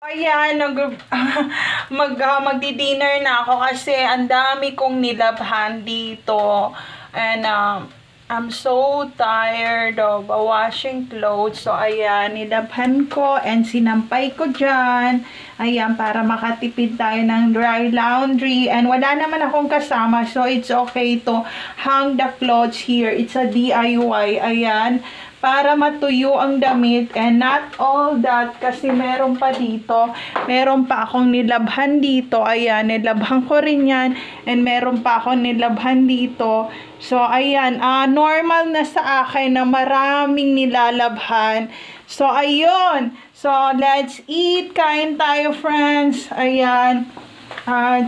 Ayan, magdi-dinner na ako kasi ang dami kong nilabhan dito. And I'm so tired of washing clothes. So ayan, nilabhan ko and sinampay ko dyan. Ayan, para makatipid tayo ng dry laundry. And wala naman akong kasama, so it's okay to hang the clothes here. It's a DIY. Ayan, para matuyo ang damit. And not all that, kasi meron pa dito, meron pa akong nilabhan dito. Ayan, nilabhan ko rin yan. And meron pa akong nilabhan dito. So ayan, normal na sa akin na maraming nilalabhan. So ayun, so let's eat. Kain tayo, friends. Ayan,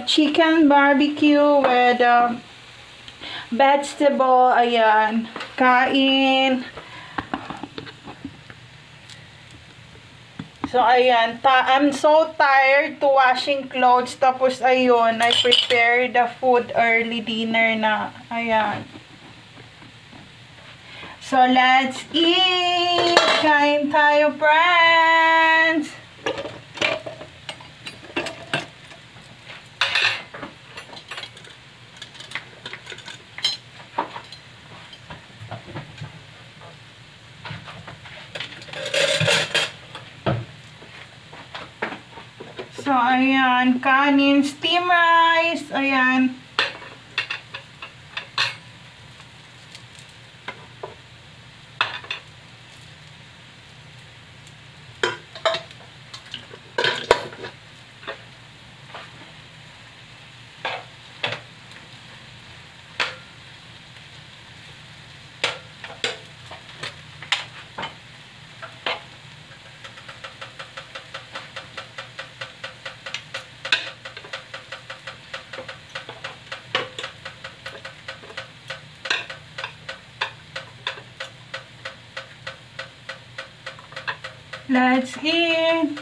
chicken barbecue with vegetable. Ayan, kain. So, ayan. I'm so tired to washing clothes. Tapos, ayun, I prepared the food early dinner na. Ayan. So, let's eat! Kain tayo, friends! So, ayan, kanin, steam rice, ayan. Let's eat.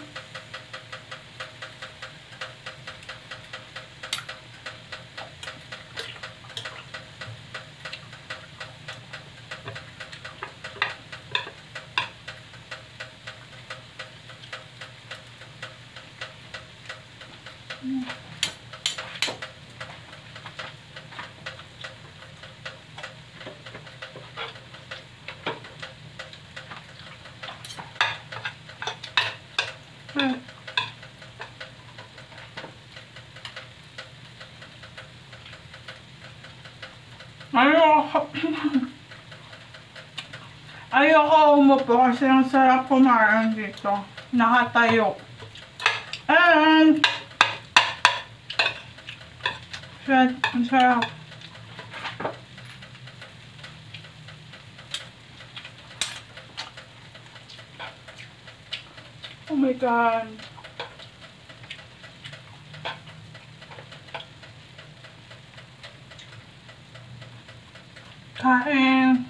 Ayoko umupo kasi ang sarap kumain dito. Nakatayo. And shit, ang sarap. Oh my God. Kain.